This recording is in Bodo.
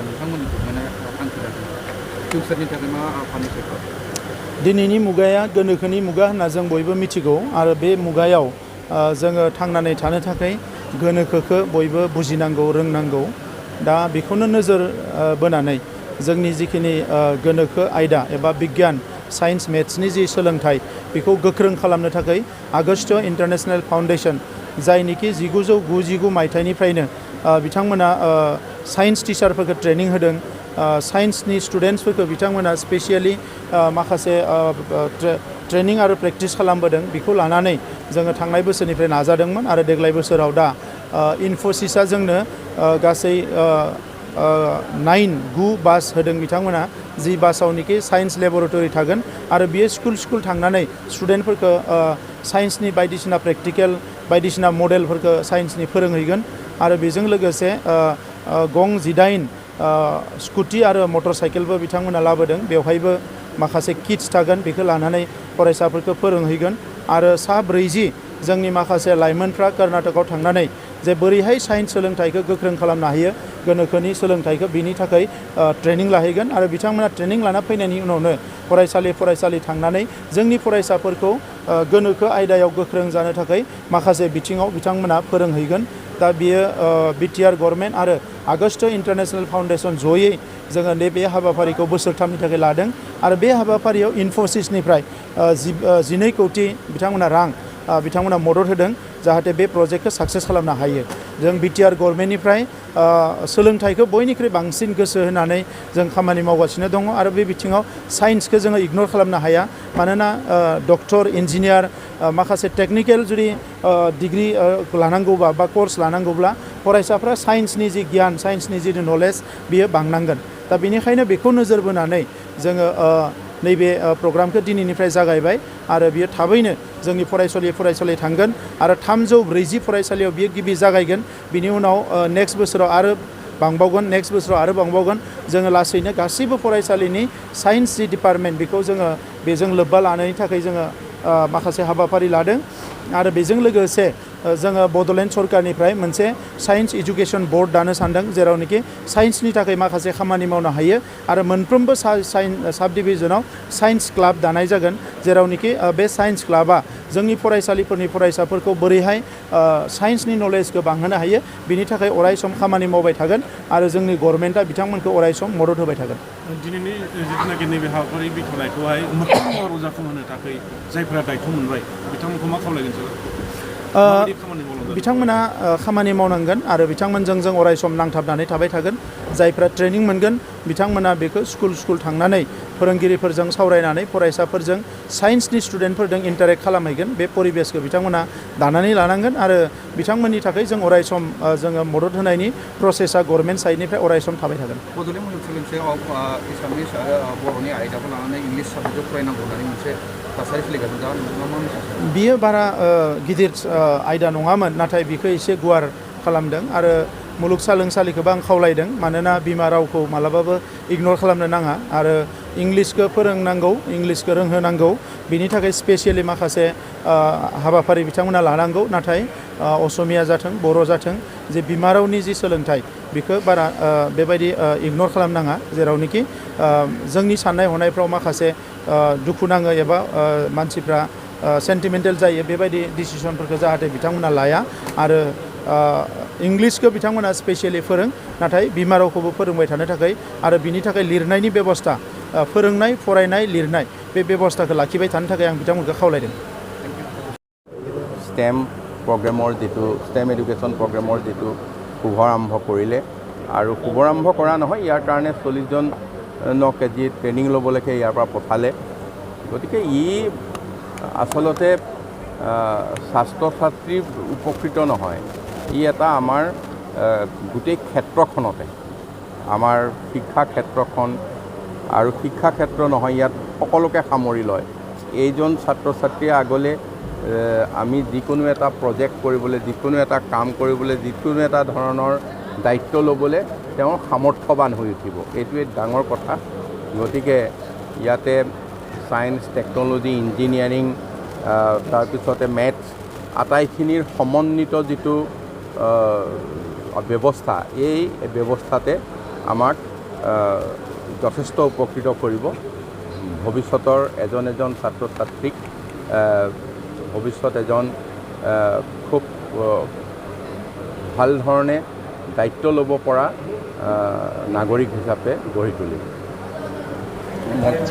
नोंथांमोननिखौ माने थांखि लादों फिउचारनि थाखाय मा फान्ड दिनैनि मुगाया गोनोखोनि मुगा होनना जों बयबो मिथिगौ आरो बे मुगायाव जोङो थांनानै थानो थाखाय गोनोखोखौ बयबो बुजिनांगौ रोंनांगौ दा बेखौनो नोजोर बोनानै जोंनि जिखिनि गोनोखो आयदा एबा बिगियान साइन्स मेथ्सनि जि सोलोंथाइ बेखौ गोख्रों खालामनो थाखाय आगस्ट इन्टारनेशनेल फाउन्डेशन जायनिखि 1999 मायथाइनिफ्रायनो बिथांमोना साइन्स टिचारफोरखौ ट्रेनिं होदों साइन्सनि स्टुडेन्ट्सफोरखौ बिथांमोना स्पेसियेलि माखासे ट्रेनिं आरो प्रेक्टिस खालामबोदों बेखौ लानानै जोङो थांनाय बोसोरनिफ्राय नाजादोंमोन आरो देग्लाय बोसोराव दा इनफोसिसआ जोंनो गासै 9 बास होदों बिथांमोना जि बासावनिखि साइन्स लेबरेटरि थागोन आरो बियो स्कुल थांनानै स्टुडेन्टफोरखौ साइन्सनि बायदिसिना प्रेक्टिकेल बायदिसिना मडेलफोरखौ साइन्सनि फोरोंहैगोन आरो बेजों लोगोसे गं 18 स्कुटि आरो मटर साइकेलबो बिथांमोना लाबोदों बेवहायबो माखासे किट्स थागोन बेखौ लानानै फरायसाफोरखौ फोरोंहैगोन आरो 40 जोंनि माखासे लाइमोनफ्रा कर्नाटकआव थांनानै जे बोरैहाय साइन्स सोलोंथाइखौ गोख्रों खालामनो हायो गोनोखोनि सोलोंथाइखौ बिनि थाखाय ट्रेनिं लाहैगोन आरो बिथांमोना ट्रेनिं लाना फैनायनि उनावनो फरायसालि थांनानै जोंनि फरायसाफोरखौ गोनोखो आयदायाव गोख्रों जानो थाखाय माखासे बिथिङाव बिथांमोना फोरोंहैगोन दा बियो बिटिआर गभर्नमेन्ट आरो आगस्ट इन्टारनेशनेल फाउन्डेशन जयै जोङो नैबे हाबाफारिखौ बोसोरथामनि थाखाय लादों आरो बे हाबाफारियाव इनफोसिसनिफ्राय 12 कोटि बिथांमोना रां बिथांमोना मदद होदों जाहाथे बे प्रजेक्टखौ साक्सेस खालामनो हायो जों बिटिआर गभर्नमेन्टनिफ्राय सोलोंथाइखौ बयनिख्रुइ बांसिन गोसो होनानै जों खामानि मावगासिनो दङ आरो बे बिथिङाव साइन्सखौ जोङो इगनर खालामनो हाया मानोना डक्टर इन्जिनियार माखासे टेक्निकेल जुदि डिग्री लानांगौबा बा कर्स लानांगौब्ला फरायसाफ्रा साइन्सनि जि गियान साइन्सनि जि नलेज बियो बांनांगोन दा बेनिखायनो बेखौ नोजोर बोनानै जोङो नैबे प्रग्रामखौ दिनैनिफ्राय जागायबाय आरो बियो थाबैनो जोंनि फरायसालि थांगोन आरो 340 फरायसालियाव बियो गिबि जागायगोन बिनि उनाव नेक्स्ट बोसोराव आरो बांबावगोन नेक्स्ट बोसोराव आरो बांबावगोन जोङो लासैनो गासैबो फरायसालिनि साइन्स जि डिपार्टमेन्ट बेखौ जोङो बेजों लोब्बा लानायनि थाखाय जोङो माखासे हाबाफारि लादों आरो बेजों लोगोसे जोङो बड'लेण्ड सरकारनिफ्राय मोनसे साइन्स एजुकेशन बोर्ड दानो सानदों जेरावनोखि साइन्सनि थाखाय माखासे खामानि मावनो हायो आरो मोनफ्रोमबो साब डिभिजनाव साइन्स क्लाब दानाय जागोन जेरावनोखि बे साइन्स क्लाबा जोंनि फरायसालिफोरनि फरायसाफोरखौ बोरैहाय साइन्सनि नलेजखौ बांहोनो हायो बिनि थाखाय अरायसम खामानि मावबाय थागोन आरो जोंनि गभर्नमेन्टआ बिथांमोनखौ अरायसम मदद होबाय थागोन दिनैनि जिथुनाखि नैबे हाबाफारि बिथ'नायखौहाय मोजां महराव जाफुंहोनो थाखाय जायफोरा दायथ' मोनबाय बिथांमोनखौ मा खावलायगोन बिथांमोना खामानि मावनांगोन आरो बिथांमोनजों जों अरायसम नांथाबनानै थाबाय थागोन जायफ्रा ट्रेनिं मोनगोन बिथांमोना बेखौ स्कुल थांनानै फोरोंगिरिफोरजों सावरायनानै फरायसाफोरजों साइन्सनि स्टुडेन्टफोरजों इन्टारेक्ट खालामहैगोन बे परिबेसखौ बिथांमोना दानानै लानांगोन आरो बिथांमोननि थाखाय जों अरायसम जोङो मदद होनायनि प्रसेसा गभर्नमेन्ट साइडनिफ्राय अरायसम थाबाय थागोन बड'लेण्ड मुलुगसोलोंसालियाव एसामिस आरो बर'नि आयदाखौ लानानै इंलिस साबजेक्टखौ फरायनांगौ होननानै मोनसे थासारि सोलिगासिनो दा बियो बारा गिदिर आयदा नङामोन नाथाय बेखौ एसे गुवार खालामदों आरो मुलुगसोलोंसालिखौबो आं खावलायदों मानोना बिमा रावखौ मालाबाबो इगनर खालामनो नाङा आरो इंलिसखौ फोरोंनांगौ इंलिसखौ रोंहोनांगौ बिनि थाखाय स्पेसियेलि माखासे हाबाफारि बिथांमोना लानांगौ नाथाय असमिया जाथों बर' जाथों जे बिमा रावनि जि सोलोंथाइ बेखौ बारा बेबायदि इगनर खालामनाङा जेरावनोखि जोंनि साननाय हनायफ्राव माखासे दुखु नाङो एबा मानसिफ्रा सेन्टिमेन्टेल जायो बेबायदि डिसिसनफोरखौ जाहाथे बिथांमोना लाया आरो इंलिसखौ बिथांमोना स्पेसियेलि फोरों नाथाय बिमा रावखौबो फोरोंबाय थानो थाखाय आरो बिनि थाखाय लिरनायनि बेबस्था फोरोंनाय फरायनाय लिरनाय बे बेबस्थाखौ लाखिबाय थानो थाखाय आं बिथांमोनखौ खावलायदों स्टेम प्रग्रेমৰ जितु स्टेम एडुकेशन प्रग्रेমৰ जितु শুভাৰম্ভ কৰিলে আৰু শুভাৰম্ভ কৰা নহয় ইয়াৰ কাৰণে 40 জনক যি ট্ৰেনিং ল'বলৈকে ইয়াৰ পৰা পঠালে গতিকে ই আসলতে ছাত্ৰ ছাত্ৰী উপকৃত নহয় ই এটা আমাৰ গোটেই ক্ষেত্ৰখনতে আমাৰ শিক্ষা ক্ষেত্ৰখন আৰু শিক্ষা ক্ষেত্ৰ নহয় ইয়াত সকলোকে সামৰি লয় এইজন ছাত্ৰ ছাত্ৰীয়ে আগলৈ আমি যিকোনো এটা প্ৰজেক্ট কৰিবলৈ যিকোনো এটা কাম কৰিবলৈ যিকোনো এটা ধৰণৰ দায়িত্ব ল'বলৈ তেওঁৰ সামৰ্থ্যৱান হৈ উঠিব এইটোৱে ডাঙৰ কথা গতিকে ইয়াতে সায়েন্স টেকনলজি ইঞ্জিনিয়াৰিং তাৰপিছতে মেথছ আটাইখিনিৰ সমন্বিত যিটো ব্যৱস্থা এই ব্যৱস্থাতে আমাক যথেষ্ট উপকৃত কৰিব ভৱিষ্যতৰ এজন ছাত্ৰ ছাত্ৰীক ভৱিষ্যত এজন খুব ভাল ধৰণে দায়িত্ব ল'ব পৰা নাগৰিক হিচাপে গঢ়ি তুলিব